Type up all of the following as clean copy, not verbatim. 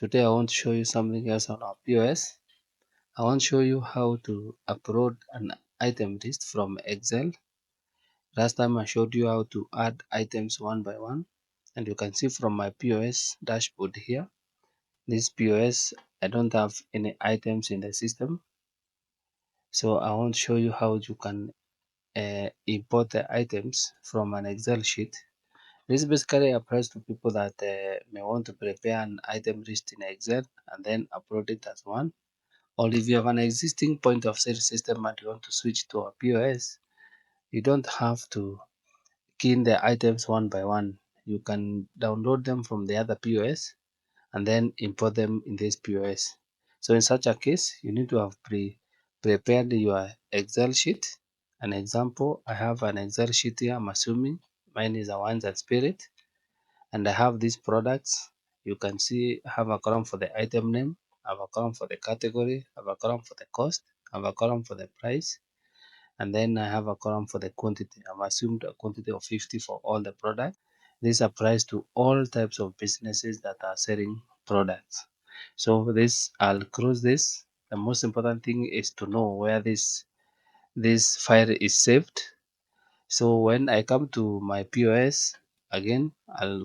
Today I want to show you something else on our POS. I want to show you how to upload an item list from Excel. Last time I showed you how to add items one by one, and you can see from my POS dashboard here, this POS, I don't have any items in the system. So I want to show you how you can import the items from an Excel sheet. This basically applies to people that may want to prepare an item list in Excel and then upload it as one. Or if you have an existing point of sale system and you want to switch to a POS, you don't have to key in the items one by one. You can download them from the other POS and then import them in this POS. So in such a case, you need to have prepared your Excel sheet. An example, I have an Excel sheet here. I'm assuming mine is a wines and spirit, and I have these products. You can see I have a column for the item name, I have a column for the category, I have a column for the cost, I have a column for the price, and then I have a column for the quantity. I've assumed a quantity of 50 for all the products. This applies to all types of businesses that are selling products. So this, I'll close this. The most important thing is to know where this file is saved. So when I come to my POS, again,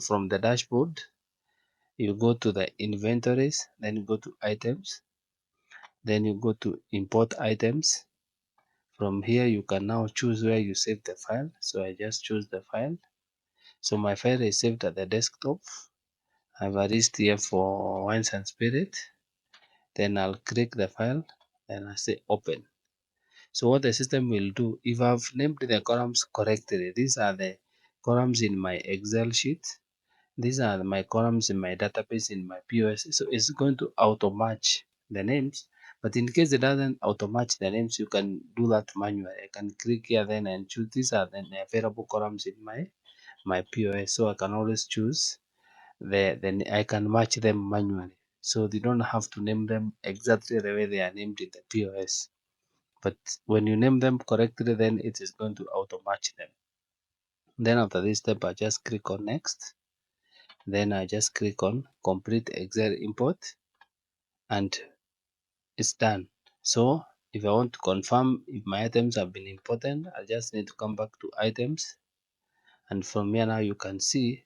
from the dashboard, you go to the inventories, then you go to items, then you go to import items. From here, you can now choose where you save the file. So I just choose the file. So my file is saved at the desktop. I have a list here for wines and spirit. Then I'll click the file and I say open. So what the system will do, if I've named the columns correctly, these are the columns in my Excel sheet. These are my columns in my database in my POS. So it's going to auto match the names. But in case it doesn't auto match the names, you can do that manually. I can click here then and choose these are the available columns in my POS. So I can always choose then I can match them manually. So they don't have to name them exactly the way they are named in the POS. But when you name them correctly, then it is going to auto match them. Then after this step, I just click on next. Then I just click on complete Excel import and it's done. So if I want to confirm if my items have been imported, I just need to come back to items. And from here now you can see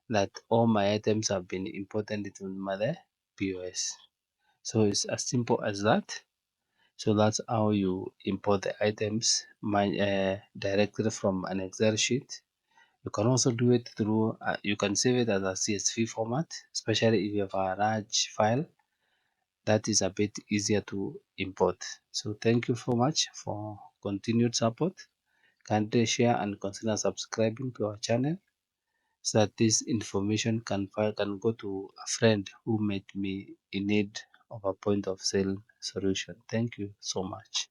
that all my items have been imported into my POS. So it's as simple as that. So that's how you import the items directly from an Excel sheet. You can also do it through, you can save it as a CSV format, especially if you have a large file. That is a bit easier to import. So thank you so much for continued support. Kindly share and consider subscribing to our channel so that this information can go to a friend who might be in need of a point of sale solution. Thank you so much.